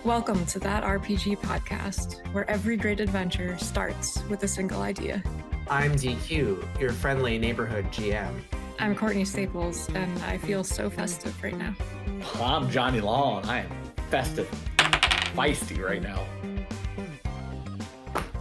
Welcome to That RPG podcast, where every great adventure starts with a single idea. I'm DQ, your friendly neighborhood GM. I'm Courtney Staples, and I feel so festive right now. I'm Johnny Law, and I am festive, feisty right now.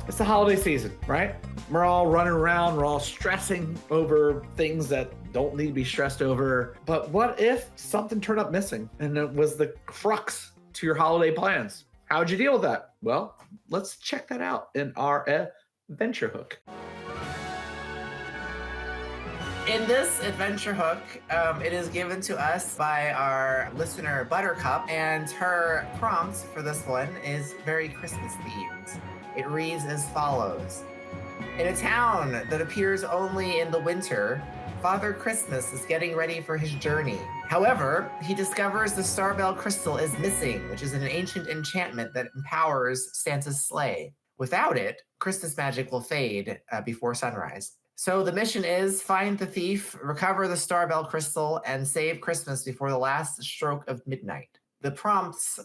It's the holiday season, right? We're all running around, we're all stressing over things that don't need to be stressed over. But what if something turned up missing and it was the crux to your holiday plans? How'd you deal with that? Well, let's check that out in our adventure hook. In this adventure hook, it is given to us by our listener Buttercup, and her prompt for this one is very Christmas themed. It reads as follows. In a town that appears only in the winter, Father Christmas is getting ready for his journey. However, he discovers the Starbell Crystal is missing, which is an ancient enchantment that empowers Santa's sleigh. Without it, Christmas magic will fade before sunrise. So the mission is find the thief, recover the Starbell Crystal, and save Christmas before the last stroke of midnight. The prompt's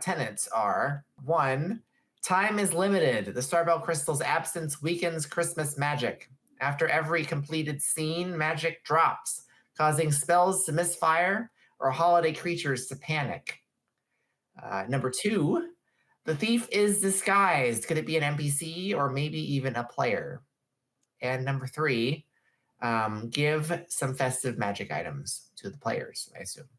tenets are 1. Time is limited. The Starbell Crystal's absence weakens Christmas magic. After every completed scene, magic drops, causing spells to misfire or holiday creatures to panic. Number 2, the thief is disguised. Could it be an NPC or maybe even a player? And number 3, give some festive magic items to the players, I assume.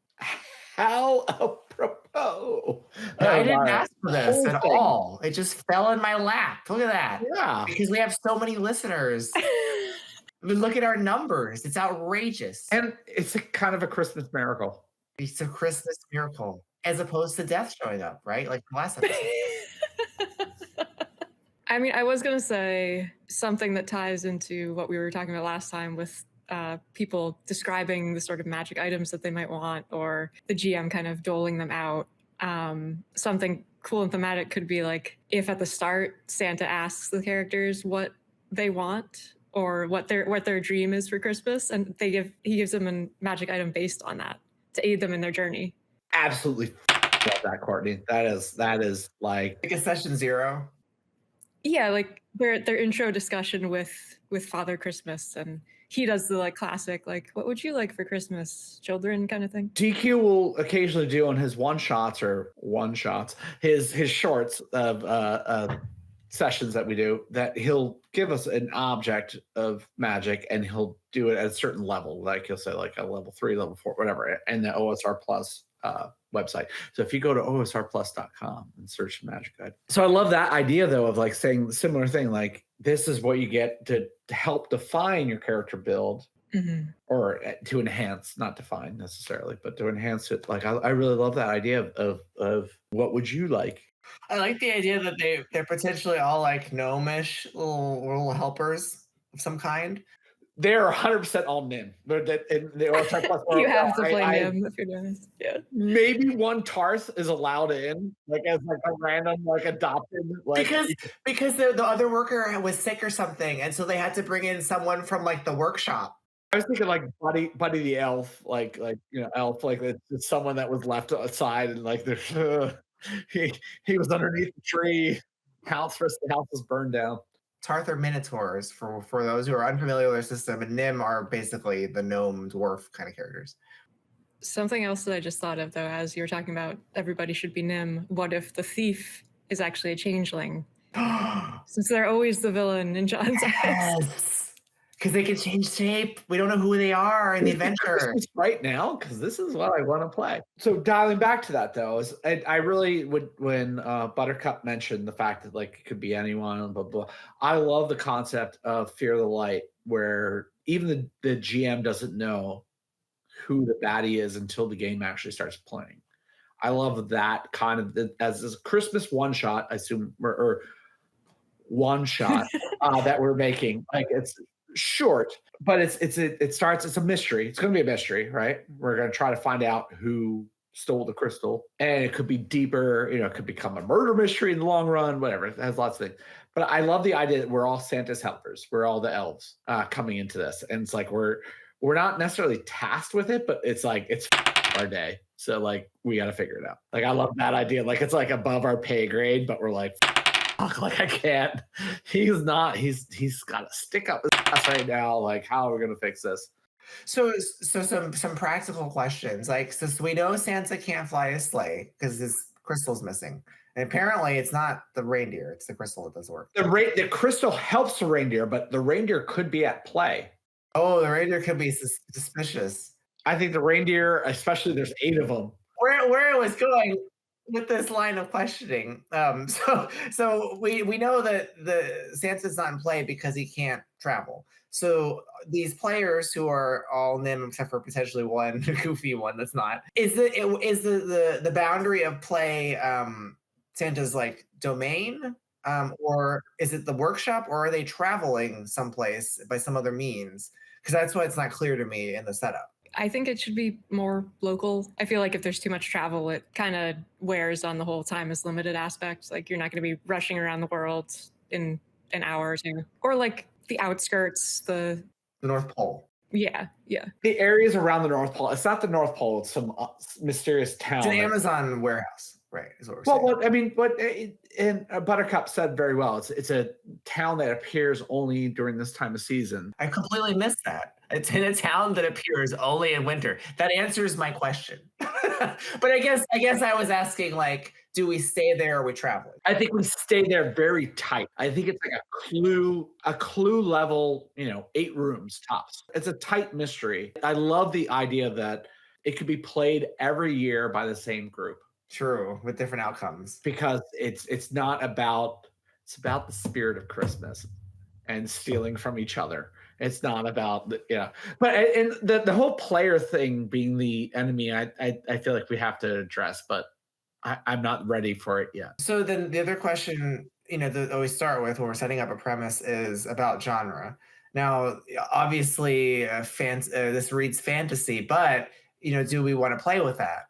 How apropos. I didn't ask for this at all. It just fell in my lap. Look at that. Yeah. Because we have so many listeners. I mean, look at our numbers. It's outrageous. And it's a kind of a Christmas miracle. It's a Christmas miracle, as opposed to death showing up, right? Like the last episode. I mean, I was going to say something that ties into what we were talking about last time with people describing the sort of magic items that they might want, or the GM kind of doling them out. Something cool and thematic could be like if at the start Santa asks the characters what they want or what their dream is for Christmas, and he gives them a magic item based on that to aid them in their journey. Absolutely love that, Courtney. That is like a session 0. Yeah, like their intro discussion with Father Christmas, and he does the like classic like, what would you like for Christmas, children, kind of thing. DQ will occasionally do on his one-shots, his shorts of sessions that we do, that he'll give us an object of magic and he'll do it at a certain level. Like he'll say like a level 3, level 4, whatever, and the OSR Plus website. So if you go to osrplus.com and search magic guide. So I love that idea though of like saying the similar thing, like this is what you get to help define your character build, or to enhance, not define necessarily, but to enhance it. Like I really love that idea of what would you like? I like the idea that they're potentially all like gnomish little helpers of some kind. They're 100% all NIM. You have to play NIM if you're doing this. Yeah. Maybe one Tarth is allowed in, like as like a random like adopted. Like, because the other worker was sick or something, and so they had to bring in someone from like the workshop. I was thinking like Buddy the elf, like elf, like it's someone that was left aside and like there's he was underneath the tree. The house was burned down. Tarth are minotaurs for those who are unfamiliar with their system, and Nim are basically the gnome dwarf kind of characters. Something else that I just thought of though, as you were talking about everybody should be Nim, what if the thief is actually a changeling? Since they're always the villain in John's eyes. Because they can change shape. We don't know who they are in the adventure. Right now, because this is what I want to play. So dialing back to that though, is I really would, when Buttercup mentioned the fact that like it could be anyone, blah, blah. I love the concept of Fear of the Light, where even the GM doesn't know who the baddie is until the game actually starts playing. I love that kind of as a Christmas one shot, I assume, or one shot that we're making. Like it's short, but it's a mystery. It's going to be a mystery, right? We're going to try to find out who stole the crystal, and it could be deeper. It could become a murder mystery in the long run. Whatever, it has lots of things. But I love the idea that we're all Santa's helpers. We're all the elves coming into this, and it's like we're not necessarily tasked with it, but it's like it's our day. So like we got to figure it out. Like I love that idea. Like it's like above our pay grade, but we're like, fuck, like I can't. He's not. He's got to stick up his ass right now. Like how are we gonna fix this? So some practical questions. Like, so we know Santa can't fly his sleigh because his crystal's missing, and apparently it's not the reindeer; it's the crystal that does work. The crystal helps the reindeer, but the reindeer could be at play. Oh, the reindeer could be suspicious. I think the reindeer, especially there's 8 of them. Where I was going with this line of questioning. So we know that the Santa's not in play because he can't travel. So these players who are all NIM except for potentially one goofy one that's not, is the boundary of play Santa's like domain? Or is it the workshop, or are they traveling someplace by some other means? Because that's why it's not clear to me in the setup. I think it should be more local. I feel like if there's too much travel, it kind of wears on the whole time is limited aspect. Like you're not going to be rushing around the world in an hour or two, or like the outskirts, the North Pole. Yeah. The areas around the North Pole. It's not the North Pole. It's some mysterious town. It's an Amazon warehouse, right? Is what we're saying. Well, I mean, and Buttercup said very well. It's a town that appears only during this time of season. I completely missed that. It's in a town that appears only in winter. That answers my question. But I guess I was asking, like, do we stay there or are we traveling? I think we stay there very tight. I think it's like a clue level, 8 rooms tops. It's a tight mystery. I love the idea that it could be played every year by the same group. True, with different outcomes. Because it's about the spirit of Christmas and stealing from each other. It's not about but and the whole player thing being the enemy, I feel like we have to address, but I'm not ready for it yet. So then the other question, that we start with when we're setting up a premise is about genre. Now, obviously, this reads fantasy, but do we want to play with that?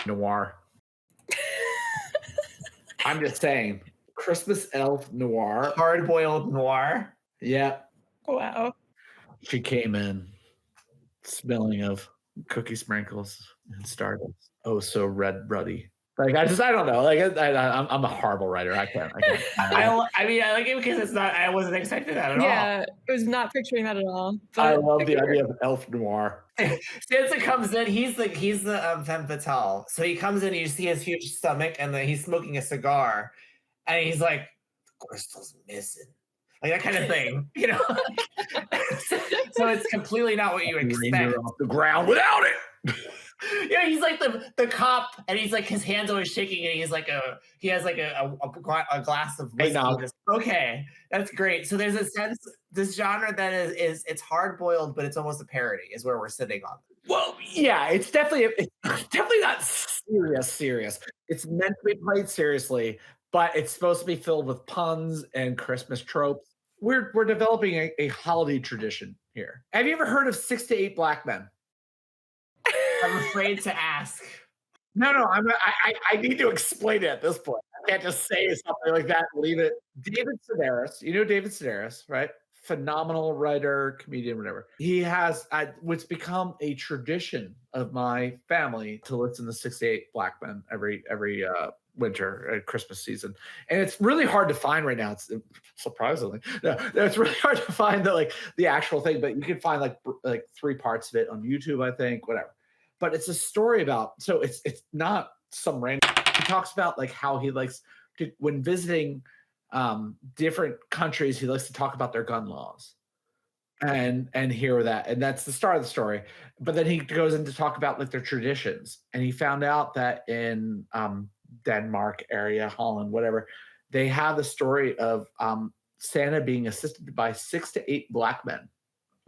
Noir. I'm just saying, Christmas elf noir, hard-boiled noir. Yeah. Wow. She came in smelling of cookie sprinkles and Stardust. Oh, so red ruddy. Like I don't know. Like I'm a horrible writer. I can't. I mean, I like it because it's not. I wasn't expecting that at all. Yeah, I was not picturing that at all. I love the idea of elf noir. Santa comes in. He's the femme fatale. So he comes in. You see his huge stomach, and then he's smoking a cigar, and he's like, "The crystal's missing." Like that kind of thing, So it's completely not what you expect. Off the ground without it. Yeah, he's like the cop, and he's like his hands always shaking, and he has like a glass of whiskey. Okay, that's great. So there's a sense this genre that is it's hard boiled, but it's almost a parody, is where we're sitting on. Well, yeah, it's definitely not serious. It's meant to be played seriously, but it's supposed to be filled with puns and Christmas tropes. We're developing a holiday tradition here. Have you ever heard of 6 to 8 Black Men? I'm afraid to ask. No, I need to explain it at this point. I can't just say something like that and leave it. David Sedaris, David Sedaris, right? Phenomenal writer, comedian, whatever. He has, what's become a tradition of my family to listen to 6 to 8 Black Men every winter Christmas season, and it's really hard to find right now. It's surprisingly, it's really hard to find the actual thing, but you can find like 3 parts of it on YouTube, I think, whatever. But it's a story about, so it's not some random. He talks about like how he likes to, when visiting different countries, he likes to talk about their gun laws and hear that, and that's the start of the story. But then he goes into talk about like their traditions, and he found out that in Denmark area, Holland, whatever, they have the story of Santa being assisted by 6 to 8 Black men.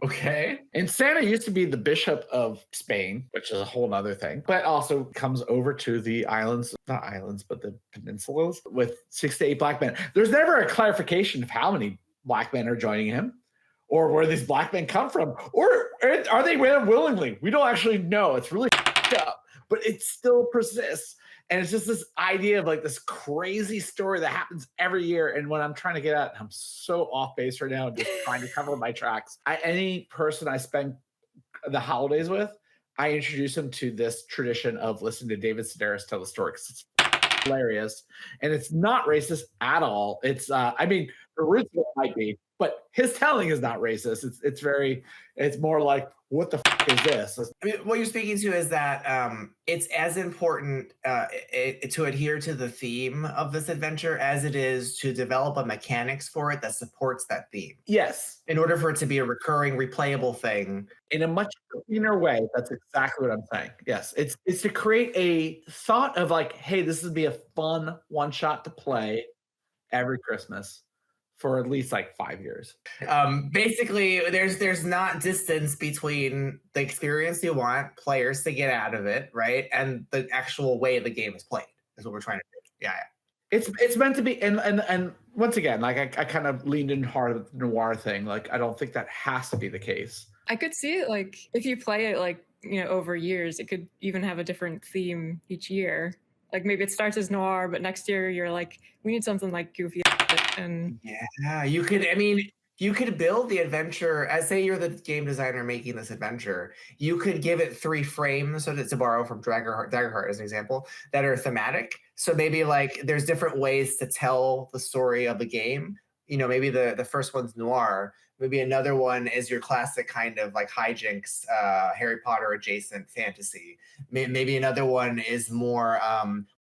Okay. And Santa used to be the Bishop of Spain, which is a whole other thing, but also comes over to the islands, not islands, but the peninsulas with 6 to 8 Black men. There's never a clarification of how many Black men are joining him or where these Black men come from, or are they there willingly? We don't actually know. It's really up, but it still persists. And it's just this idea of like this crazy story that happens every year. And when I'm trying to get at, I'm so off base right now, just trying to cover my tracks. Any person I spend the holidays with, I introduce them to this tradition of listening to David Sedaris tell the story because it's hilarious and it's not racist at all. It's I mean, the roots of it might be, but his telling is not racist. It's more like, what the is this? I mean, what you're speaking to is that it's as important to adhere to the theme of this adventure as it is to develop a mechanics for it that supports that theme. Yes, In order for it to be a recurring, replayable thing. in a much cleaner way. That's exactly what I'm saying. Yes, it's to create a thought of like, hey, this would be a fun one shot to play every Christmas for at least like 5 years. Basically, there's not distance between the experience you want players to get out of it, right, and the actual way the game is played. Is what we're trying to do. Yeah. It's meant to be, and once again, like I kind of leaned in hard with the noir thing. Like I don't think that has to be the case. I could see it like if you play it like, over years, it could even have a different theme each year. Like maybe it starts as noir, but next year you're like, we need something like goofy and Yeah, you could. I mean, you could build the adventure as say you're the game designer making this adventure. You could give it 3 frames, so that to borrow from Daggerheart as an example, that are thematic. So maybe like there's different ways to tell the story of the game. Maybe the first one's noir. Maybe another one is your classic kind of like hijinks, Harry Potter adjacent fantasy. Maybe another one is more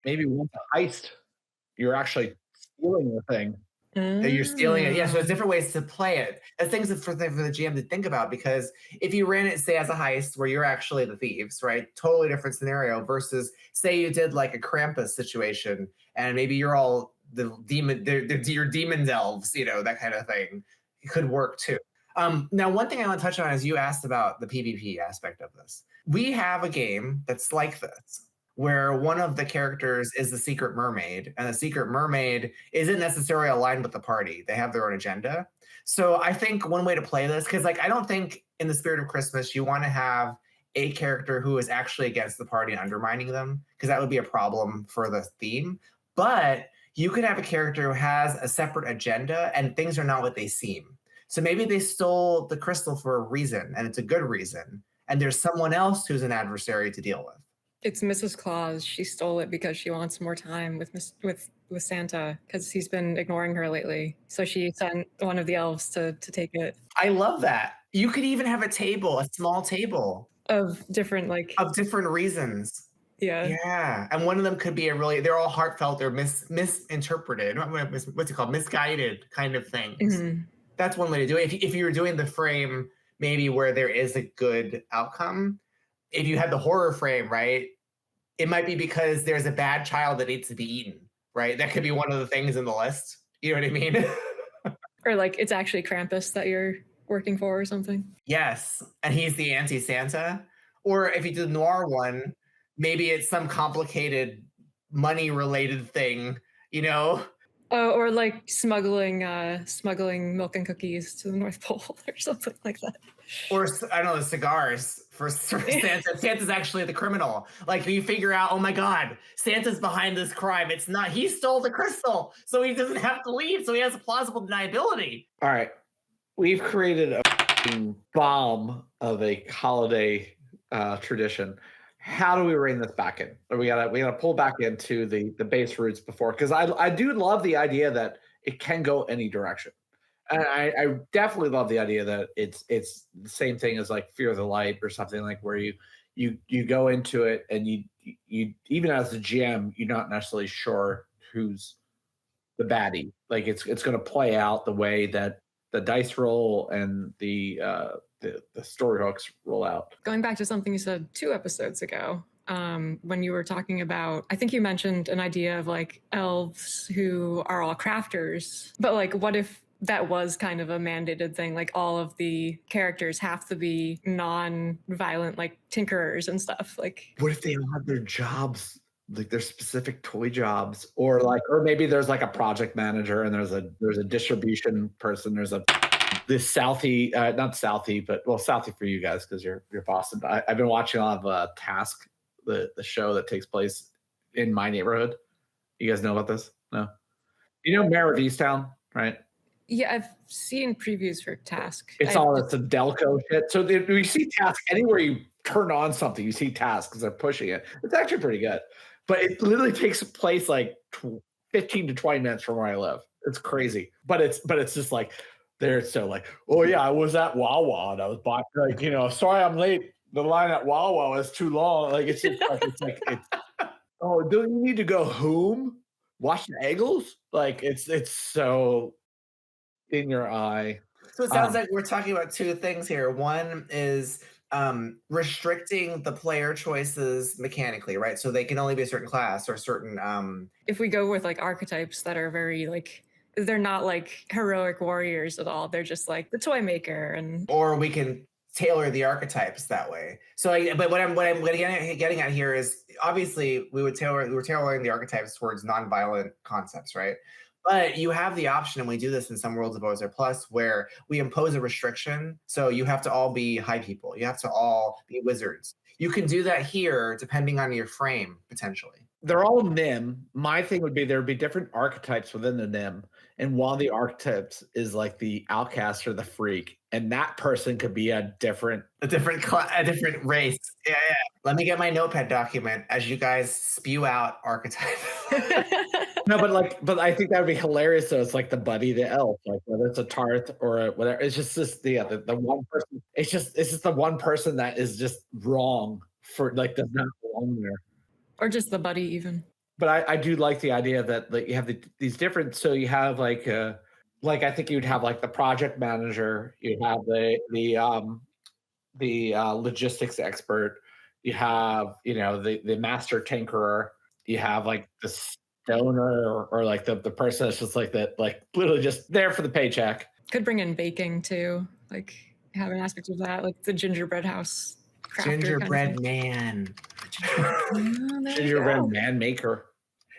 Maybe once a heist, you're actually stealing the thing. that you're stealing it. Yeah, so there's Mm. different ways to play it. That's things for the GM to think about because if you ran it, say, as a heist where you're actually the thieves, right? Totally different scenario versus say you did like a Krampus situation and maybe you're all the demon, your demon elves, that kind of thing. It could work too. Now, one thing I want to touch on is you asked about the PvP aspect of this. We have a game that's like this where one of the characters is the secret mermaid, and the secret mermaid isn't necessarily aligned with the party. They have their own agenda. So I think one way to play this, because like I don't think in the spirit of Christmas you want to have a character who is actually against the party and undermining them, because that would be a problem for the theme. But you could have a character who has a separate agenda and things are not what they seem. So maybe they stole the crystal for a reason, and it's a good reason. And there's someone else who's an adversary to deal with. It's Mrs. Claus. She stole it because she wants more time with Santa because he's been ignoring her lately. So she sent one of the elves to take it I love that. You could even have a small table of different like of different reasons. yeah. Yeah. And one of them could be they're all heartfelt, they're misinterpreted. What's it called? Misguided kind of things. Mhm. That's one way to do it. If you're doing the frame maybe where there is a good outcome, if you had the horror frame, right, it might be because there's a bad child that needs to be eaten, right? That could be one of the things in the list. You know what I mean? Or like it's actually Krampus that you're working for or something. Yes. And he's the anti-Santa. Or if you do the noir one, maybe it's some complicated money related thing, you know? Oh, or like smuggling milk and cookies to the North Pole or something like that. Or I don't know, the cigars for Santa. Santa's actually the criminal. Like you figure out, oh my God, Santa's behind this crime. It's not, he stole the crystal, so he doesn't have to leave. So he has a plausible deniability. All right, we've created a bomb of a holiday tradition. How do we rein this back in? Or we gotta pull back into the base roots before, because I do love the idea that it can go any direction. And I definitely love the idea that it's the same thing as like Fear of the Light or something, like where you go into it and you even as the GM, you're not necessarily sure who's the baddie. Like it's going to play out the way that the dice roll and the story hooks roll out. Going back to something you said 2 episodes ago, when you were talking about, I think you mentioned an idea of like elves who are all crafters, but like what if that was kind of a mandated thing, like all of the characters have to be non-violent, like tinkerers and stuff. Like what if they all have their jobs, like their specific toy jobs, or maybe there's like a project manager and there's a distribution person, there's this Southie, not Southie, but well, Southie for you guys because you're Boston. I've been watching a lot of Task, the show that takes place in my neighborhood. You guys know about this? No, you know Mayor of Easttown, right? yeah, I've seen previews for Task. It's all it's a Delco shit. So we see Task anywhere you turn on something. You see tasks because they're pushing it. It's actually pretty good. But it literally takes place like 15 to 20 minutes from where I live. It's crazy. But it's just like they're so like, oh yeah, I was at Wawa and I was buying like, sorry I'm late. The line at Wawa is too long. Like it's just it's oh, do you need to go home? Watch the Eagles? Like it's so in your eye. So it sounds like we're talking about two things here. One is restricting the player choices mechanically, right? So they can only be a certain class or certain. If we go with like archetypes that are very like, they're not like heroic warriors at all. They're just like the toy maker, and or we can tailor the archetypes that way. So, but what I'm getting at here is obviously we're tailoring the archetypes towards nonviolent concepts, right? But you have the option, and we do this in some worlds of OSR Plus, where we impose a restriction. So you have to all be high people. You have to all be wizards. You can do that here, depending on your frame, potentially. They're all NIM. My thing would be there would be different archetypes within the NIM. And one of the archetypes is like the outcast or the freak. And that person could be a different a different race. Yeah. Let me get my notepad document as you guys spew out archetype. No, but I think that would be hilarious. So it's like the buddy, the elf, like whether it's a Tarth or whatever. It's just this the one person. It's just the one person that is just wrong for like does not belong there. or just the buddy even. But I do like the idea that like you have these different. So you have like I think you'd have like the project manager. You have the logistics expert. You have the master tinkerer. You have like the stoner or like the person that's just like that, like literally just there for the paycheck. Could bring in baking too, like have an aspect of that, like the gingerbread house. Gingerbread man. Gingerbread man maker.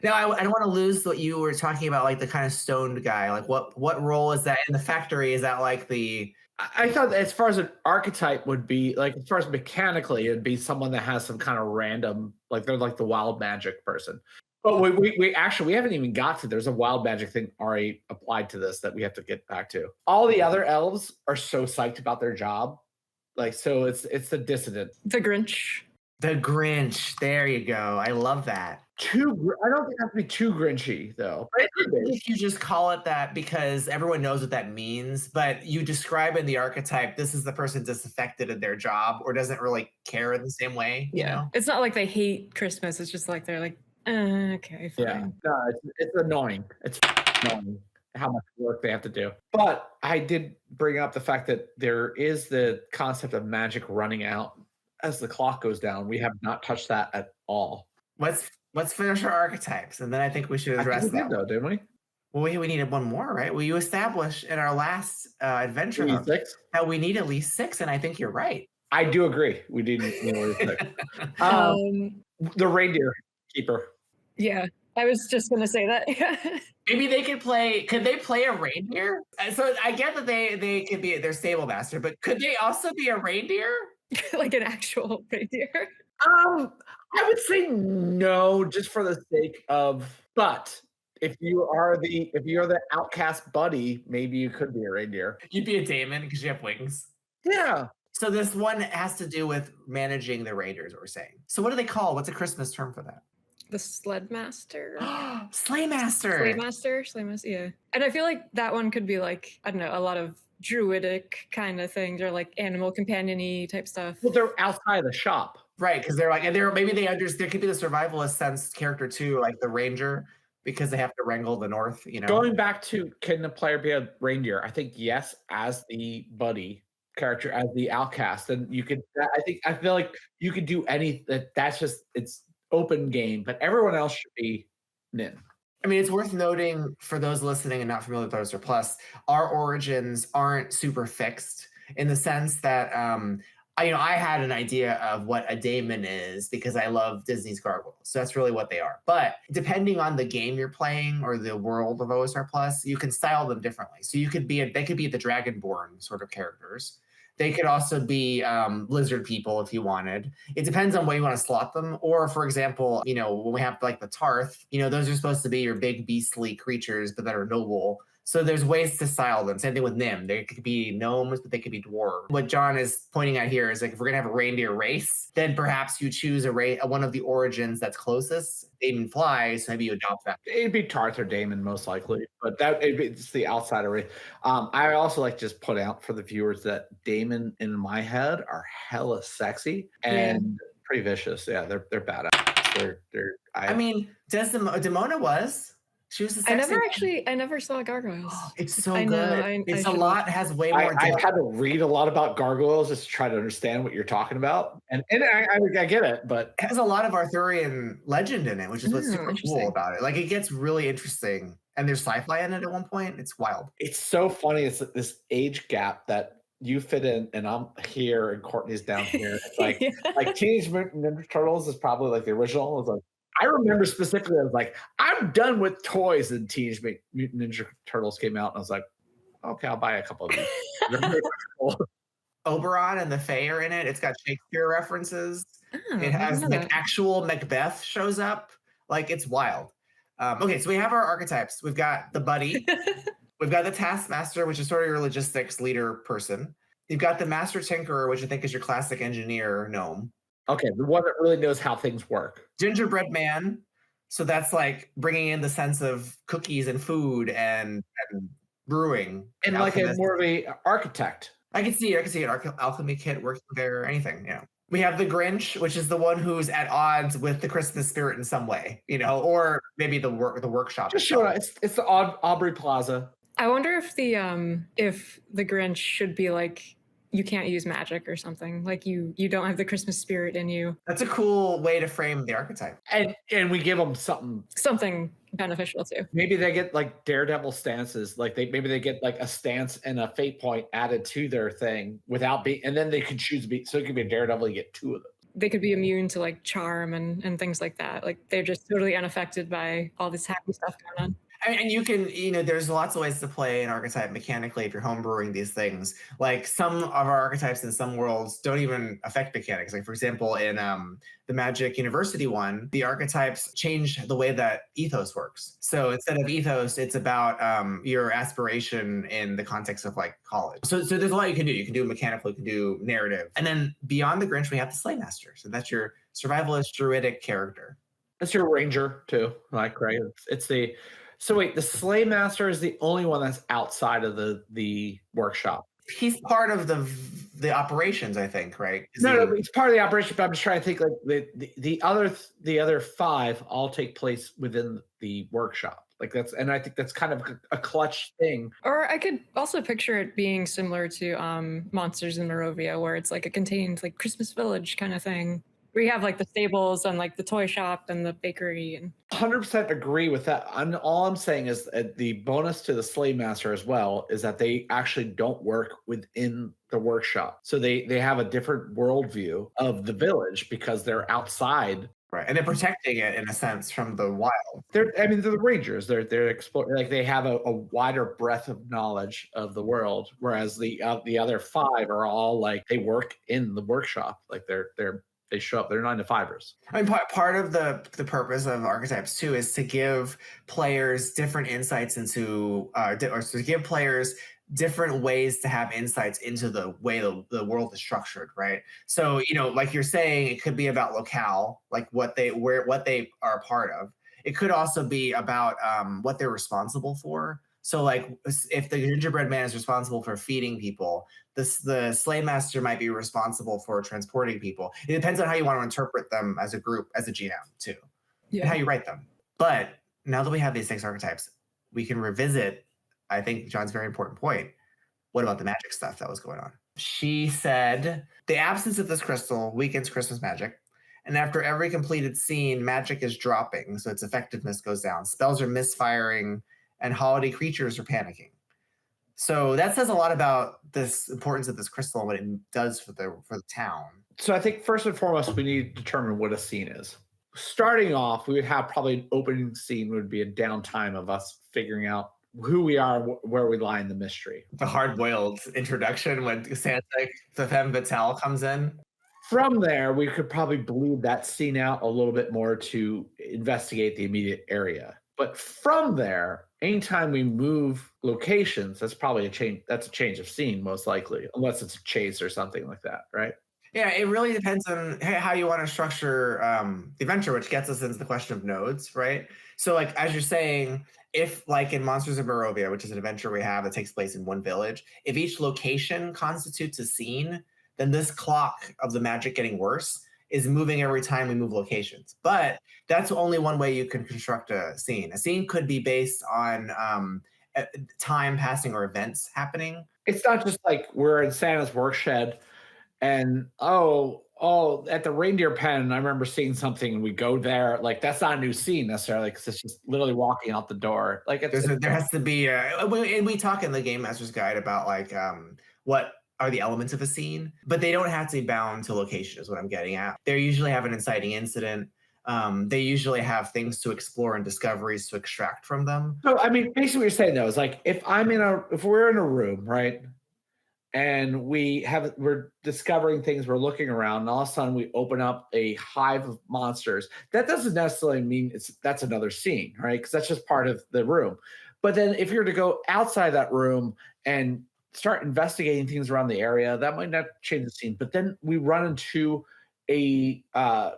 Now, I don't want to lose what you were talking about, like the kind of stoned guy. Like, what role is that in the factory? Is that like the? I thought as far as an archetype would be, like as far as mechanically, it'd be someone that has some kind of random, like they're like the wild magic person. But we haven't even got to. There's a wild magic thing already applied to this that we have to get back to. All the other elves are so psyched about their job, like so it's the dissident. The Grinch. The Grinch. There you go. I love that. I don't think it has to be too Grinchy though. If you just call it that because everyone knows what that means, but you describe in the archetype, this is the person disaffected in their job or doesn't really care in the same way. You know? It's not like they hate Christmas. It's just like they're like, okay, fine. Yeah, no, it's annoying. It's annoying how much work they have to do. But I did bring up the fact that there is the concept of magic running out as the clock goes down. We have not touched that at all. Let's finish our archetypes, and then I think we should address that. Though, didn't we? Well, we needed one more, right? Well, you established in our last adventure that we need at least 6, and I think you're right. I do agree. We do need at least 6. The reindeer keeper. Yeah, I was just gonna say that. Maybe they could play. Could they play a reindeer? So I get that they could be their stable master, but could they also be a reindeer? Like an actual reindeer? I would say no, just for the sake of. But if you are the outcast buddy, maybe you could be a reindeer. You'd be a daemon because you have wings. Yeah. So this one has to do with managing the reindeers. What we're saying. So what do they call? What's a Christmas term for that? The sled master. Slaymaster. Slaymaster. Yeah. And I feel like that one could be like, I don't know, a lot of druidic kind of things or like animal companion-y type stuff. Well, they're outside of the shop. Right, because they're like, and there could be the survivalist sense character too, like the ranger, because they have to wrangle the north, Going back to can the player be a reindeer? I think yes, as the buddy character, as the outcast, and you could. I feel like you could do any. That's just it's open game, but everyone else should be Nin. I mean, it's worth noting for those listening and not familiar with OSR Plus, our origins aren't super fixed in the sense that I had an idea of what a daemon is because I love Disney's Gargoyles. So that's really what they are. But depending on the game you're playing or the world of OSR Plus, you can style them differently. So they could be the Dragonborn sort of characters. They could also be lizard people if you wanted. It depends on where you want to slot them. Or, for example, when we have like the Tarth, those are supposed to be your big beastly creatures, but that are noble. So there's ways to style them. Same thing with Nim. They could be gnomes, but they could be dwarves. What John is pointing at here is like if we're gonna have a reindeer race, then perhaps you choose one of the origins that's closest. Damon flies, so maybe you adopt that. It'd be Tarth or Damon most likely, but it's the outsider race. I also like just put out for the viewers that Damon in my head are hella sexy and pretty vicious. Yeah, they're badass. I mean, Demona was. She was the sexy I never saw Gargoyles. It's so good. It's a lot. Has way more. I've had to read a lot about gargoyles just to try to understand what you're talking about, and I get it, but it has a lot of Arthurian legend in it, which is what's super cool about it. Like it gets really interesting, and there's sci-fi in it at one point. It's wild. It's so funny. It's this age gap that you fit in, and I'm here, and Courtney's down here. It's like like Teenage Mutant Ninja Turtles is probably like the original. It's like I remember specifically, I was like, I'm done with toys, and Teenage Mutant Ninja Turtles came out, and I was like, okay, I'll buy a couple of these. Oberon and the Fae are in it. It's got Shakespeare references. It has like actual Macbeth shows up. Like it's wild. Okay, so we have our archetypes. We've got the buddy. We've got the taskmaster, which is sort of your logistics leader person. You've got the master tinkerer, which I think is your classic engineer gnome. Okay, the one that really knows how things work. Gingerbread man. So that's like bringing in the sense of cookies and food and brewing. And like a more of a architect. I can see an alchemy kit working there, anything, you know. We have the Grinch, which is the one who's at odds with the Christmas spirit in some way, you know, or maybe the workshop. Just sure, it's the Aubrey Plaza. I wonder if the Grinch should be like you can't use magic or something. Like you don't have the Christmas spirit in you. That's a cool way to frame the archetype. And we give them something beneficial too. Maybe they get like Daredevil stances. Like maybe they get like a stance and a fate point added to their thing without being, and then they could choose to be. So it could be a Daredevil. You get two of them. They could be immune to like charm and things like that. Like they're just totally unaffected by all this happy stuff going on. And you can, you know, there's lots of ways to play an archetype mechanically if you're homebrewing these things. Like some of our archetypes in some worlds don't even affect mechanics. Like for example, in the Magic University one, the archetypes change the way that ethos works. So instead of ethos, it's about your aspiration in the context of like college. So there's a lot you can do. You can do mechanical, you can do narrative. And then beyond the Grinch, we have the Slaymaster. So that's your survivalist druidic character. That's your ranger too, like right? It's the. So wait, the Slaymaster is the only one that's outside of the workshop. He's part of the operations, I think, right? No, it's part of the operation. But I'm just trying to think like the other five all take place within the workshop. Like that's, and I think that's kind of a clutch thing. Or I could also picture it being similar to Monsters in Morovia, where it's like a contained like Christmas village kind of thing. We have like the stables and like the toy shop and the bakery. And 100% agree with that. All I'm saying is the bonus to the Slaymaster as well is that they actually don't work within the workshop. So they have a different worldview of the village because they're outside. Right, and they're protecting it in a sense from the wild. They're the rangers. They're exploring, like they have a wider breadth of knowledge of the world, whereas the other five are all like they work in the workshop. Like they show up. They're 9-to-5ers. I mean, part of the purpose of archetypes too is to give players different insights into, or to give players different ways to have insights into the way the world is structured, right? So, you know, like you're saying, it could be about locale, like what they are a part of. It could also be about what they're responsible for. So, like, if the gingerbread man is responsible for feeding people, the Slaymaster might be responsible for transporting people. It depends on how you want to interpret them as a group, as a GM too, and how you write them. But now that we have these 6 archetypes, we can revisit, I think, John's very important point. What about the magic stuff that was going on? She said, the absence of this crystal weakens Christmas magic. And after every completed scene, magic is dropping, so its effectiveness goes down. Spells are misfiring, and holiday creatures are panicking. So that says a lot about this importance of this crystal and what it does for the town. So I think first and foremost, we need to determine what a scene is. Starting off, we would have probably an opening scene would be a downtime of us figuring out who we are, where we lie in the mystery. The hard-boiled introduction when Santa, the femme fatale, comes in. From there, we could probably bleed that scene out a little bit more to investigate the immediate area. But from there, anytime we move locations, that's probably a change. That's a change of scene, most likely, unless it's a chase or something like that, right? Yeah, it really depends on how you want to structure the adventure, which gets us into the question of nodes, right? So, like as you're saying, if like in Monsters of Barovia, which is an adventure we have that takes place in one village, if each location constitutes a scene, then this clock of the magic getting worse is moving every time we move locations. But that's only one way you can construct a scene. A scene could be based on time passing or events happening. It's not just like we're in Santa's work shed and at the reindeer pen, I remember seeing something and we go there. Like that's not a new scene necessarily because it's just literally walking out the door. Like There has to be and we talk in the game master's guide about like what are the elements of a scene, but they don't have to be bound to location is what I'm getting at. They usually have an inciting incident. They usually have things to explore and discoveries to extract from them. so. I mean, basically, what you're saying though is like if we're in a room, right, and we're discovering things, we're looking around, and all of a sudden we open up a hive of monsters. That doesn't necessarily mean that's another scene, right? Because that's just part of the room. But then if you're to go outside that room and start investigating things around the area, that might not change the scene. But then we run into a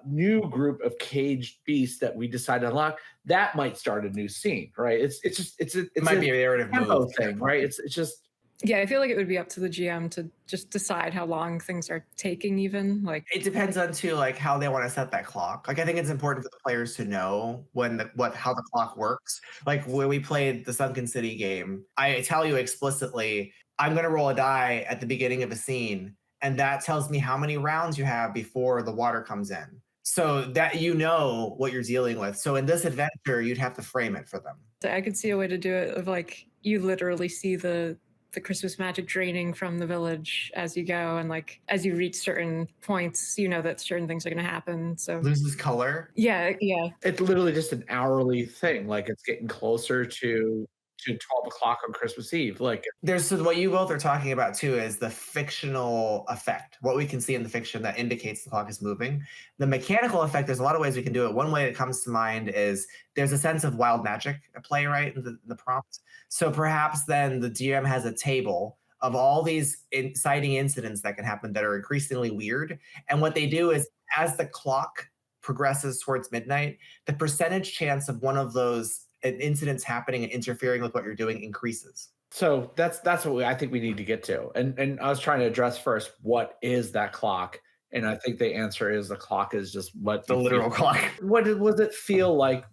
new group of caged beasts that we decide to unlock. That might start a new scene, right? It might be a narrative tempo move thing, right? It's just Yeah, I feel like it would be up to the GM to just decide how long things are taking, even. Like, it depends on too like how they want to set that clock. Like I think it's important for the players to know how the clock works. Like when we played the Sunken City game, I tell you explicitly, I'm going to roll a die at the beginning of a scene, and that tells me how many rounds you have before the water comes in, so that you know what you're dealing with. So in this adventure, you'd have to frame it for them. I could see a way to do it of like you literally see the Christmas magic draining from the village as you go, and like as you reach certain points, you know that certain things are going to happen. So Loses color. yeah, yeah. it's literally just an hourly thing. Like it's getting closer to 12 o'clock on Christmas Eve. Like There's so what you both are talking about too is the fictional effect, what we can see in the fiction that indicates the clock is moving. The mechanical effect, there's a lot of ways we can do it. One way that comes to mind is there's a sense of wild magic at play, right, in the prompt. So perhaps then the GM has a table of all these inciting incidents that can happen that are increasingly weird. And what they do is as the clock progresses towards midnight, the percentage chance of one of those incidents happening and interfering with what you're doing increases. so that's what I think we need to get to. And I was trying to address first what is that clock, and I think the answer is the clock is just what The literal clock. What does it feel like?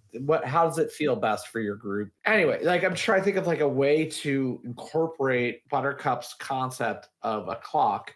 How does it feel best for your group? Anyway, like I'm trying to think of like a way to incorporate Buttercup's concept of a clock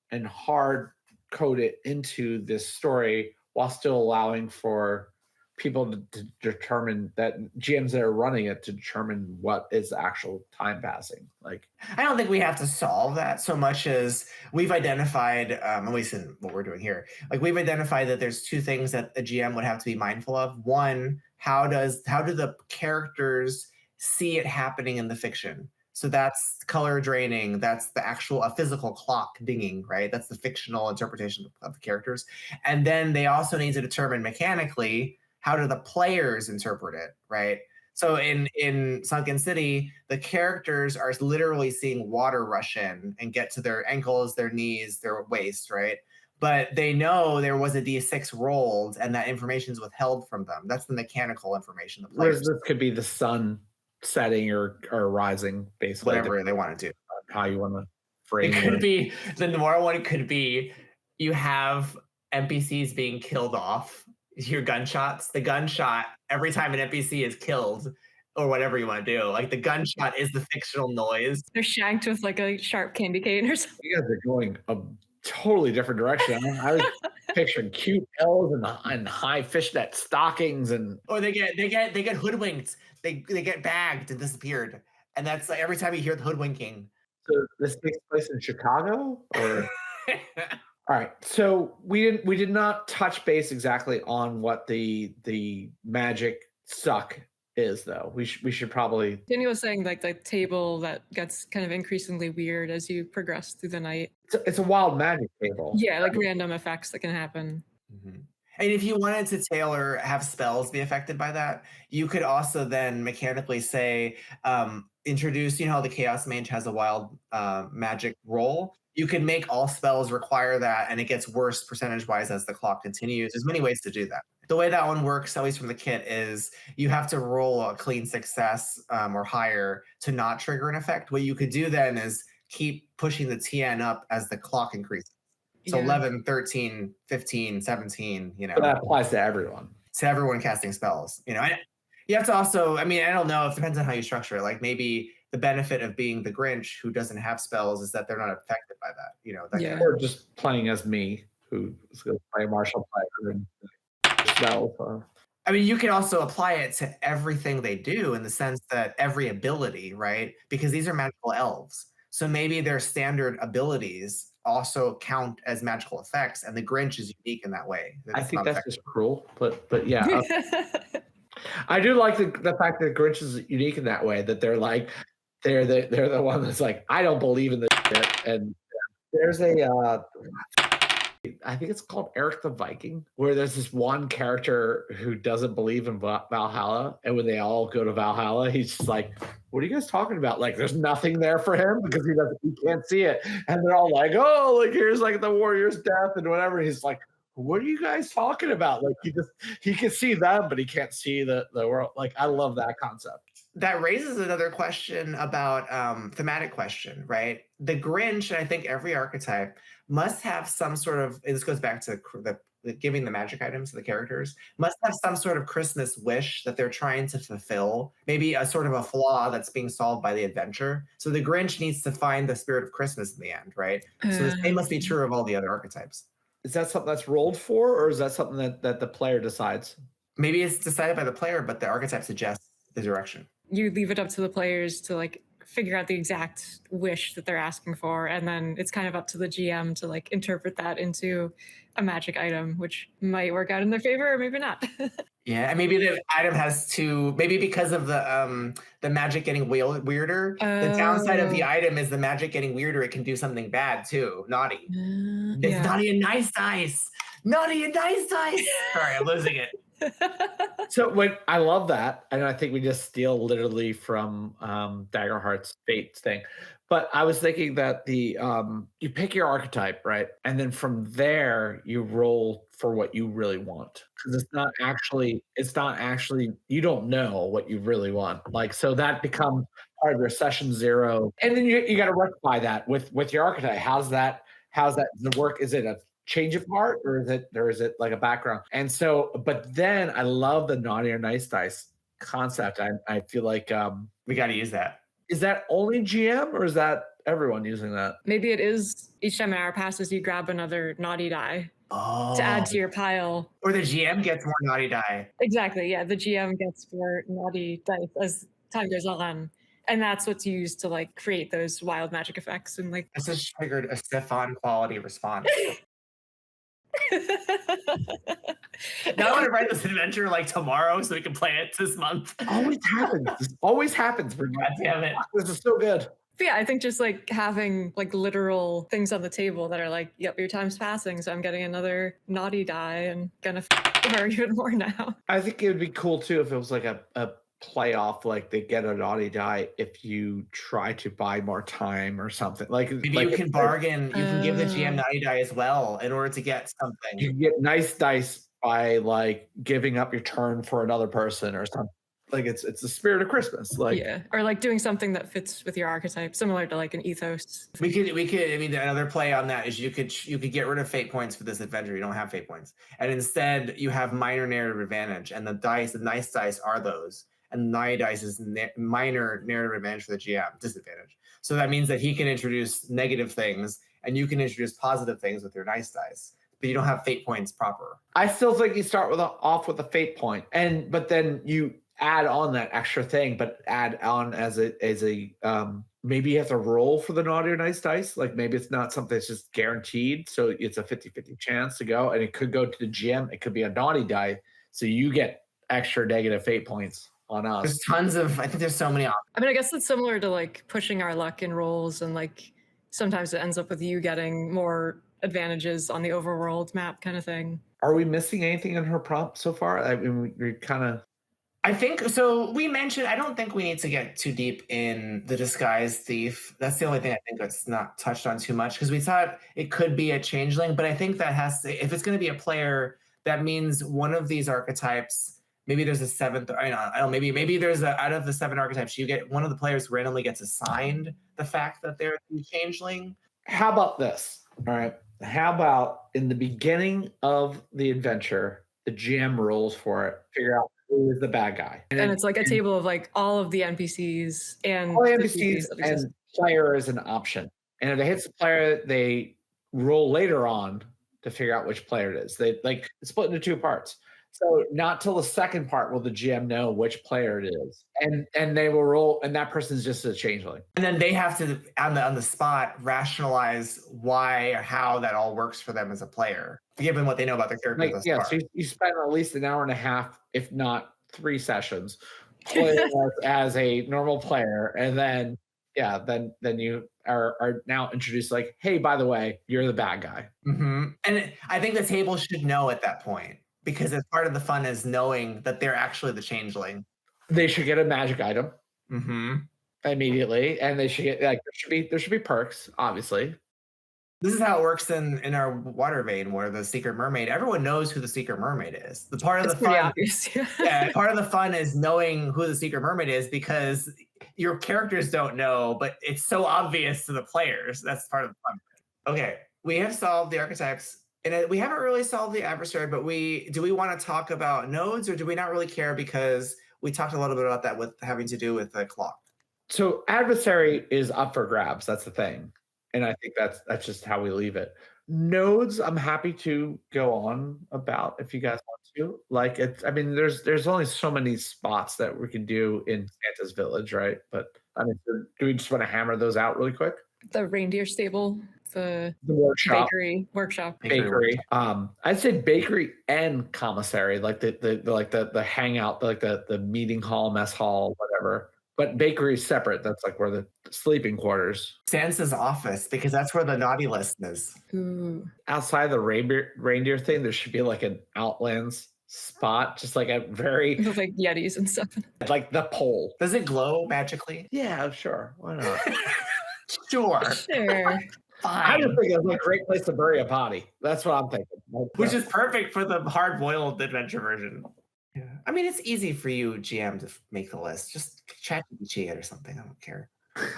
and hard code it into this story while still allowing for people to determine that GMs that are running it to determine what is actual time passing. Like I don't think we have to solve that so much as we've identified, at least in what we're doing here, like we've identified that there's two things that a GM would have to be mindful of. One, how do the characters see it happening in the fiction? So that's color draining. That's the actual a physical clock dinging, right? That's the fictional interpretation of the characters. And then they also need to determine mechanically how do the players interpret it, right? So in Sunken City, the characters are literally seeing water rush in and get to their ankles, their knees, their waist, right? But they know there was a D6 rolled and that information is withheld from them. That's the mechanical information. The players, this could be the sun setting or rising, basically. whatever they want to do. How you want to frame It could be the moral one could be you have NPCs being killed off. Your gunshots, the gunshot, every time an NPC is killed, or whatever you want to do, like the gunshot is the fictional noise. They're shanked with like a sharp candy cane or something. You guys are going a totally different direction. I was picturing cute elves and high fishnet stockings, and Or they get hoodwinked. They get bagged and disappeared. And that's like every time you hear the hoodwinking. so this takes place in Chicago, or all right. So we did not touch base exactly on what the magic suck is, though. We should probably. Jenny was saying like the table that gets kind of increasingly weird as you progress through the night. It's a wild magic table. Yeah, like random effects that can happen. Mhm. And if you wanted to tailor have spells be affected by that, you could also then mechanically say, introduce, you know how the Chaos Mage has a wild magic roll? You can make all spells require that, and it gets worse percentage wise as the clock continues. There's many ways to do that. The way that one works, at least from the kit, is you have to roll a clean success or higher to not trigger an effect. What you could do then is keep pushing the TN up as the clock increases. So Yeah. 11, 13, 15, 17, you know. But that applies to everyone. To everyone casting spells, you know. And you have to also, I mean, I don't know, it depends on how you structure it. Like maybe the benefit of being the Grinch who doesn't have spells is that they're not affected by that, you know. That Yeah. Or just playing as me, who's going to play a martial player and spells. I mean, you can also apply it to everything they do in the sense that every ability, right? Because these are magical elves. So maybe their standard abilities also count as magical effects, and the Grinch is unique in that way. I think that's just cruel, but yeah. I do like the fact that Grinch is unique in that way, that they're like, they're the one that's like, I don't believe in this shit. And there's I think it's called Eric the Viking, where there's this one character who doesn't believe in Valhalla, and when they all go to Valhalla, he's just like, "What are you guys talking about? Like, there's nothing there for him because he can't see it." And they're all like, "Oh, like here's like the warrior's death and whatever." And he's like, "What are you guys talking about?" Like he can see them, but he can't see the world. Like, I love that concept. That raises another question about thematic question, right? The Grinch, and I think every archetype must have some sort of, this goes back to the giving the magic items to the characters, must have some sort of Christmas wish that they're trying to fulfill, maybe a sort of a flaw that's being solved by the adventure. So the Grinch needs to find the spirit of Christmas in the end, right? So the same must be true of all the other archetypes. Is that something that's rolled for, or is that something that the player decides? Maybe it's decided by the player, but the archetype suggests the direction. You leave it up to the players to like figure out the exact wish that they're asking for, and then it's kind of up to the GM to like interpret that into a magic item, which might work out in their favor or maybe not. Yeah, and maybe the item has to, maybe because of the magic getting weirder. The downside of the item is the magic getting weirder. It can do something bad too, naughty. It's naughty and nice dice. Naughty and nice dice. Sorry, I'm losing it. So when I love that, and I think we just steal literally from Daggerheart's Fate thing. But I was thinking that the you pick your archetype, right? And then from there you roll for what you really want. Because it's not actually you don't know what you really want. Like, so that becomes part of your session zero. And then you gotta rectify that with your archetype. How's that does it work? Is it a change of heart, or is it like a background? And so, but then I love the naughty or nice dice concept. I feel like we got to use that. Is that only GM, or is that everyone using that? Maybe it is each time an hour passes, you grab another naughty die to add to your pile. Or the GM gets more naughty die. Exactly. Yeah, the GM gets more naughty dice as time goes on. And that's what's used to like create those wild magic effects. And like this has triggered a Stefan quality response. Now I want to write this adventure like tomorrow so we can play it this month. Always happens. This always happens. God damn it. This is so good. But yeah, I think just like having like literal things on the table that are like, yep, your time's passing, so I'm getting another naughty die and gonna her even more now. I think it would be cool too if it was like a playoff, like they get a naughty die if you try to buy more time or something. Like maybe like you can bargain, you can give the GM naughty die as well in order to get something. You can get nice dice by like giving up your turn for another person or something. Like it's the spirit of Christmas. Like, yeah, or like doing something that fits with your archetype, similar to like an ethos. We could. I mean, another play on that is you could get rid of fate points for this adventure. You don't have fate points, and instead you have minor narrative advantage. And the nice dice are those, and the naughty dice is minor narrative advantage for the GM, disadvantage. So that means that he can introduce negative things, and you can introduce positive things with your nice dice. But you don't have fate points proper. I still think you start off with a fate point, but then you add on that extra thing, but add on as a maybe you have to roll for the naughty or nice dice. Like maybe it's not something that's just guaranteed. So it's a 50-50 chance to go, and it could go to the GM. It could be a naughty die. So you get extra negative fate points on us. There's tons of, I think there's so many options. I mean, I guess it's similar to like pushing our luck in rolls, and like sometimes it ends up with you getting more advantages on the overworld map kind of thing. Are we missing anything in her prompt so far? I mean, we kind of. I think so. We mentioned, I don't think we need to get too deep in the disguised thief. That's the only thing I think that's not touched on too much because we thought it could be a changeling, but I think that has to, if it's going to be a player, that means one of these archetypes. Maybe there's a seventh. I don't. Maybe there's a, out of the 7 archetypes, you get one of the players randomly gets assigned the fact that they're a changeling. How about this? All right. How about in the beginning of the adventure, the GM rolls for it, figure out who is the bad guy. And it's like a table of like all of the NPCs and all the the NPCs that exist. and player is an option. And if it hits the player, they roll later on to figure out which player it is. They like it's split into 2 parts. So not till the second part will the GM know which player it is, and they will roll, and that person's just a changeling. And then they have to on the spot rationalize why or how that all works for them as a player, given what they know about their character. Like, yeah, so you spend at least an hour and a half, if not 3 sessions, playing as a normal player, and then then you are now introduced like, hey, by the way, you're the bad guy. Mm-hmm. And I think the table should know at that point. Because as part of the fun is knowing that they're actually the changeling. They should get a magic item immediately, and they should get like there should be perks, obviously. This is how it works in our water vein, where the secret mermaid. Everyone knows who the secret mermaid is. The part of the fun, obvious, part of the fun is knowing who the secret mermaid is because your characters don't know, but it's so obvious to the players. That's part of the fun. Okay, we have solved the archetypes. And we haven't really solved the adversary, but do we want to talk about nodes or do we not really care because we talked a little bit about that with having to do with the clock? So adversary is up for grabs. That's the thing. And I think that's just how we leave it. Nodes, I'm happy to go on about if you guys want to. Like it's, I mean, there's only so many spots that we can do in Santa's Village, right? But I mean, do we just want to hammer those out really quick? The reindeer stable, the workshop, bakery. I'd say bakery and commissary, like the hangout, like the meeting hall, mess hall, whatever. But bakery is separate. That's like where the sleeping quarters. Santa's office, because that's where the naughty list is. Ooh. Outside the reindeer thing, there should be like an Outlands spot, just like a very with like Yetis and stuff. Like the pole. Does it glow magically? Yeah, sure. Why not? Sure. Sure. Fine. I just think it's a great place to bury a body. That's what I'm thinking. Which is perfect for the hard-boiled adventure version. Yeah. I mean, it's easy for you, GM, to make the list. Just chat GPT it or something. I don't care.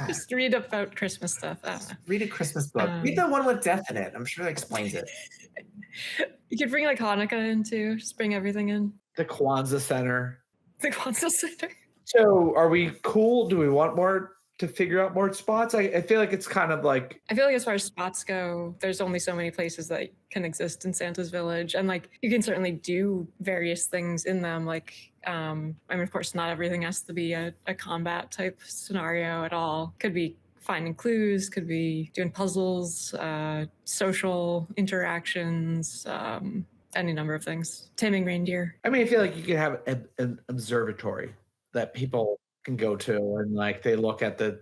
Just read about Christmas stuff. Read a Christmas book. Read the one with death in it. I'm sure that explains it. You could bring like Hanukkah in too. Just bring everything in. The Kwanzaa Center. The Kwanzaa Center. So are we cool? Do we want more to figure out more spots? I feel like it's kind of like... I feel like as far as spots go, there's only so many places that can exist in Santa's Village. And like, you can certainly do various things in them. Like, I mean, of course, not everything has to be a combat type scenario at all. Could be finding clues, could be doing puzzles, social interactions, any number of things. Taming reindeer. I mean, I feel like you could have an observatory that people can go to, and like they look at the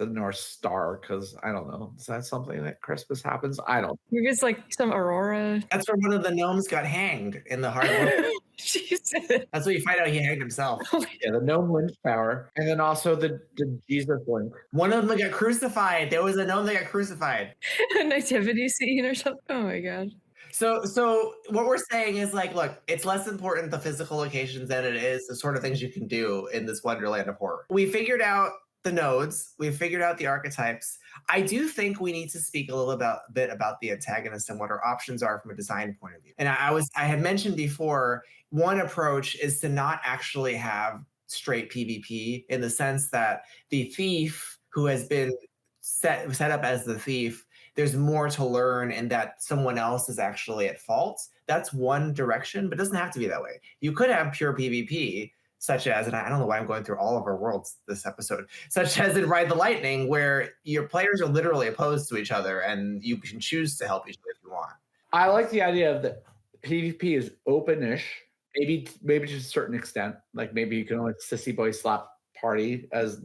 North Star, because I don't know, is that something that Christmas happens? I don't. Maybe it's like some aurora. That's where one of the gnomes got hanged in the hard work. Jesus. That's what you find out, he hanged himself. Yeah, the gnome lynch tower, and then also the Jesus link. One of them got crucified. There was a gnome that got crucified. A nativity scene or something. Oh my god. So what we're saying is like, look, it's less important the physical locations than it is the sort of things you can do in this wonderland of horror. We figured out the nodes. We've figured out the archetypes. I do think we need to speak a little bit about the antagonist and what our options are from a design point of view. And I had mentioned before, one approach is to not actually have straight PvP, in the sense that the thief who has been set up as the thief, there's more to learn and that someone else is actually at fault. That's one direction, but it doesn't have to be that way. You could have pure PvP, such as, and I don't know why I'm going through all of our worlds this episode, such as in Ride the Lightning, where your players are literally opposed to each other and you can choose to help each other if you want. I like the idea of that PvP is open-ish, maybe to a certain extent. Like maybe you can only sissy boy slap party as,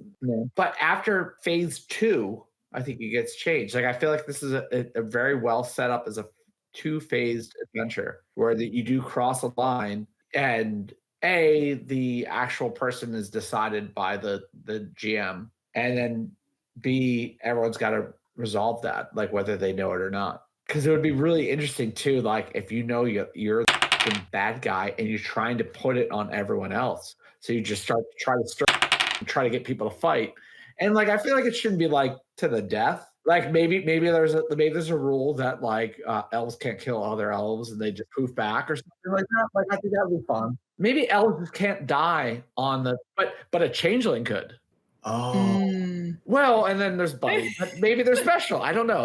but after phase 2, I think it gets changed. Like I feel like this is a very well set up as a two-phased adventure where that you do cross a line, and A, the actual person is decided by the GM, and then B, everyone's got to resolve that, like whether they know it or not. Because it would be really interesting too, like if you know you're the bad guy and you're trying to put it on everyone else. So you just try to get people to fight. And like I feel like it shouldn't be like to the death. Like maybe there's a rule that like elves can't kill other elves and they just poof back or something like that. Like I think that would be fun. Maybe elves just can't die on the but a changeling could. Oh. Well, and then there's Buddy, but maybe they're special. I don't know.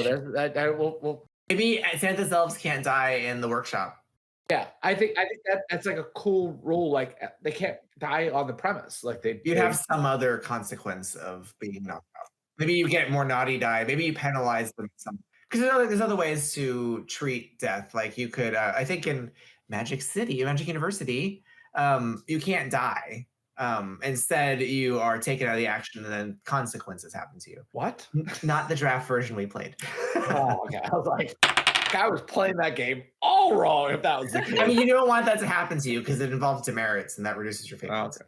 We'll maybe Santa's elves can't die in the workshop. Yeah, I think that's like a cool rule. Like they can't die on the premise. Like you'd have some other consequence of being knocked out. Maybe you get more naughty die. Maybe you penalize them some because there's other ways to treat death. Like you could, I think in Magic University, you can't die. Instead, you are taken out of the action, and then consequences happen to you. What? Not the draft version we played. Oh, okay. I was like, I was playing that game all wrong. If that was the case, I mean, you don't want that to happen to you because it involves demerits, and that reduces your fate. Oh, okay.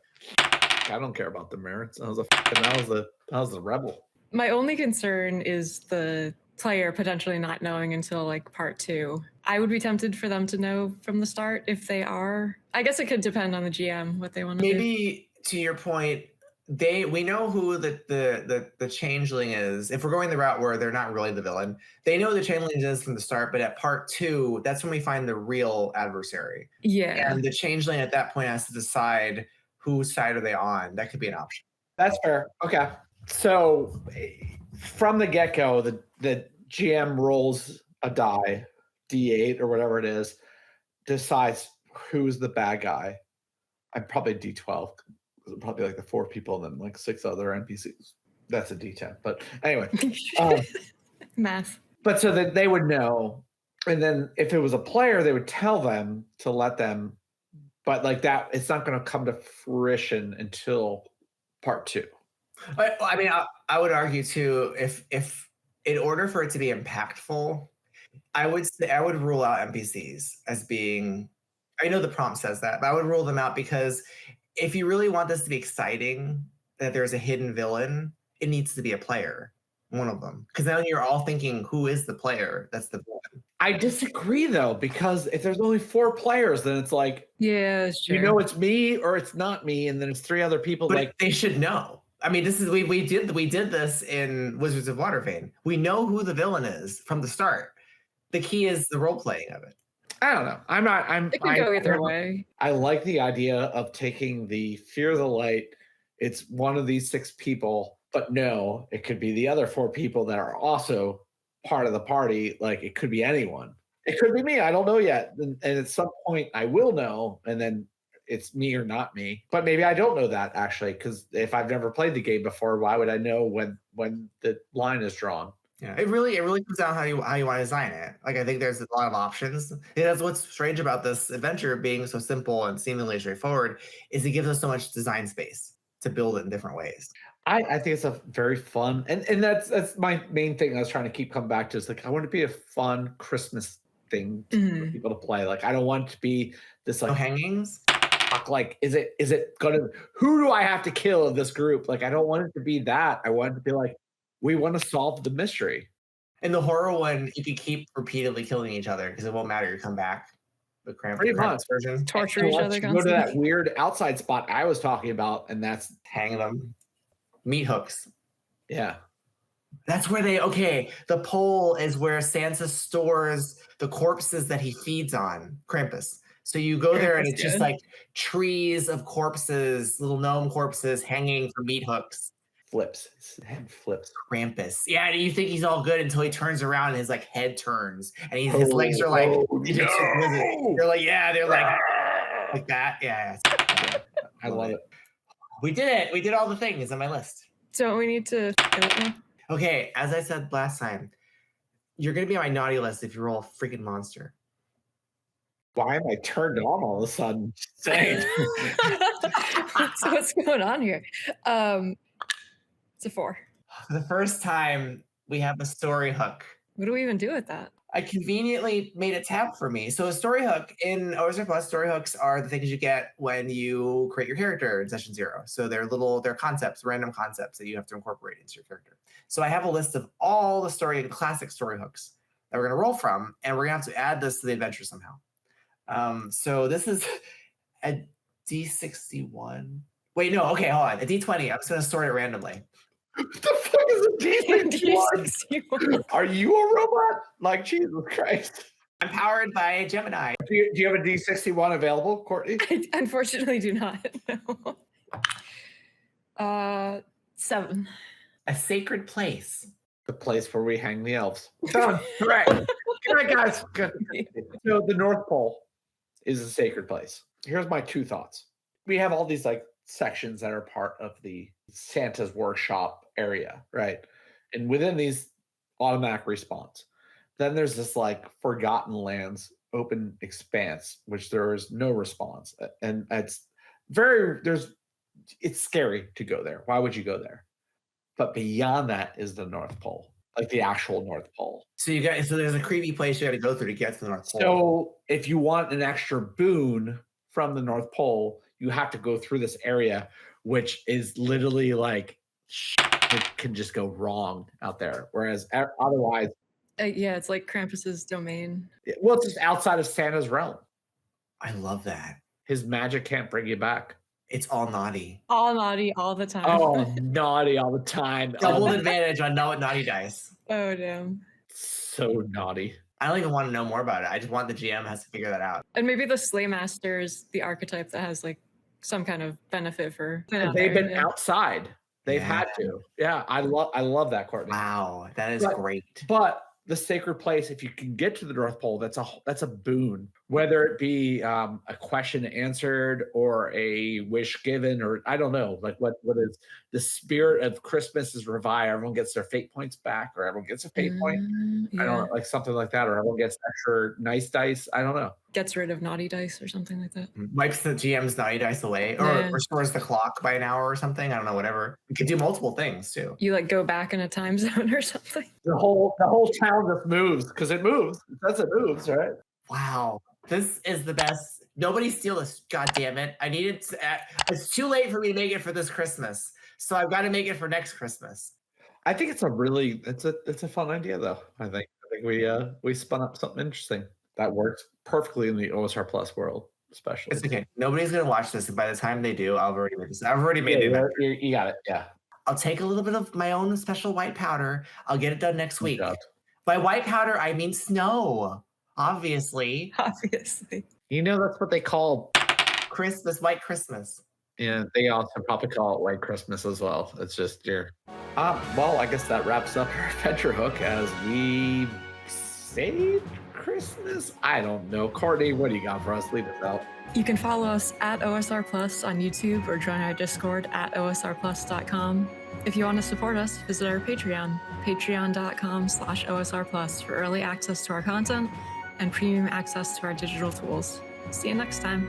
I don't care about the merits. I was the rebel. my only concern is the player potentially not knowing until like part 2. I would be tempted for them to know from the start if they are. I guess it could depend on the GM what they want to do. Maybe to your point, we know who the changeling is. If we're going the route where they're not really the villain, they know the changeling is from the start. But at part 2, that's when we find the real adversary. Yeah, And the changeling at that point has to decide whose side are they on. That could be an option. That's fair. Okay. So from the get-go, the GM rolls a die, D8 or whatever it is, decides who's the bad guy. I'm probably D12. Probably like the 4 people and then like 6 other NPCs. That's a D10. But anyway. math. But so that they would know. And then if it was a player, they would tell them to let them. But like that, it's not going to come to fruition until part 2. I mean, I would argue too, if in order for it to be impactful, I would rule out NPCs as being. I know the prompt says that, but I would rule them out because if you really want this to be exciting, that there's a hidden villain, it needs to be a player, one of them, because then you're all thinking, who is the player? That's the villain. I disagree though, because if there's only 4 players, then it's like, Yeah, it's true. you know, it's me or it's not me, and then it's 3 other people. But like they should know. I mean, this is we did this in Wizards of Waterfane. We know who the villain is from the start. The key is the role playing of it. I don't know. It could go either way. I like the idea of taking the fear of the light. It's one of these 6 people, but no, it could be the other 4 people that are also part of the party. Like it could be anyone. It could be me. I don't know yet. And at some point I will know, and then it's me or not me. But maybe I don't know that actually, because if I've never played the game before, why would I know when the line is drawn? Yeah, it really comes down how you want to design it. Like I think there's a lot of options. That's what's strange about this adventure being so simple and seemingly straightforward is it gives us so much design space to build it in different ways. I think it's a very fun and that's my main thing I was trying to keep coming back to is like I want it to be a fun Christmas thing for people to play. Like I don't want it to be this like no hangings. Like is it gonna who do I have to kill in this group? Like I don't want it to be that. I want it to be like we want to solve the mystery. In the horror one, you can keep repeatedly killing each other because it won't matter. You come back. The Pretty much version. Torture each other. Go to that weird outside spot I was talking about, and that's hanging them. Meat hooks. Yeah. That's where the pole is where Santa stores the corpses that he feeds on, Krampus. So you go there and it's just like trees of corpses, little gnome corpses hanging from meat hooks. Flips. His head flips. Krampus. Yeah, and you think he's all good until he turns around and his like head turns and his legs are like You're like, yeah, they're like that. Yeah. I love it. We did it. We did all the things on my list. So we need to Okay, as I said last time, you're gonna be on my naughty list if you roll a freaking monster. Why am I turned on all of a sudden? So what's going on here? It's a 4. For the first time, we have a story hook What do we even do with that? I conveniently made a tab for me. So a story hook in OSR Plus, story hooks are the things you get when you create your character in session 0. So they're concepts, random concepts that you have to incorporate into your character. So I have a list of all the classic story hooks that we're going to roll from, and we're going to have to add this to the adventure somehow. So this is a D61. Wait, no, okay, hold on. A D20. I'm just going to sort it randomly. What the fuck is a D61? Are you a robot? Like, Jesus Christ. I'm powered by Gemini. Do you have a D61 available, Courtney? I unfortunately do not. No. 7. A sacred place. The place where we hang the elves. Done. Correct. Good night, guys. Good. So the North Pole is a sacred place. Here's my 2 thoughts. We have all these like sections that are part of the Santa's workshop area, right? And within these, automatic response. Then there's this like Forgotten Lands open expanse, which there is no response. And it's scary to go there. Why would you go there? But beyond that is the North Pole, like the actual North Pole. So there's a creepy place you got to go through to get to the North Pole. So if you want an extra boon from the North Pole, you have to go through this area, which is literally like it can just go wrong out there. Whereas otherwise, Yeah, it's like Krampus's domain. well, it's just outside of Santa's realm. I love that. His magic can't bring you back. It's all naughty. All naughty all the time. Oh, naughty all the time. Double advantage on naughty dice. Oh, damn. So naughty. I don't even want to know more about it. I just want the GM has to figure that out. And maybe the Slaymaster is the archetype that has like some kind of benefit for. They've been outside. They've had to. Yeah, I love that, Courtney. Wow, that is great. But the sacred place, if you can get to the North Pole, that's a boon. Whether it be a question answered or a wish given, or I don't know, like what is the spirit of Christmas is revived. Everyone gets their fate points back, or everyone gets a fate point. Yeah. I don't know, like something like that, or everyone gets extra nice dice. I don't know. Gets rid of naughty dice or something like that. Wipes the GM's naughty dice away, or restores the clock by an hour or something. I don't know, whatever. You could do multiple things too. You like go back in a time zone or something. The whole town just moves because it moves. That's it moves, right? Wow, this is the best. Nobody steal this. God damn it! I needed. It's too late for me to make it for this Christmas, so I've got to make it for next Christmas. I think it's a fun idea though. I think we spun up something interesting that works perfectly in the OSR Plus world, especially. It's okay. Nobody's gonna watch this, and by the time they do, I've already made this. I've already made it. You got it. Yeah. I'll take a little bit of my own special white powder. I'll get it done next week. By white powder, I mean snow. Obviously. You know that's what they call Christmas, white Christmas. Yeah, they also probably call it White Christmas as well. It's just your. Well, I guess that wraps up our adventure hook as we saved Christmas. I don't know, Courtney. What do you got for us? Leave us out. You can follow us at OSR Plus on YouTube or join our Discord at osrplus.com. If you want to support us, visit our Patreon, patreon.com/OSR Plus for early access to our content and premium access to our digital tools. See you next time.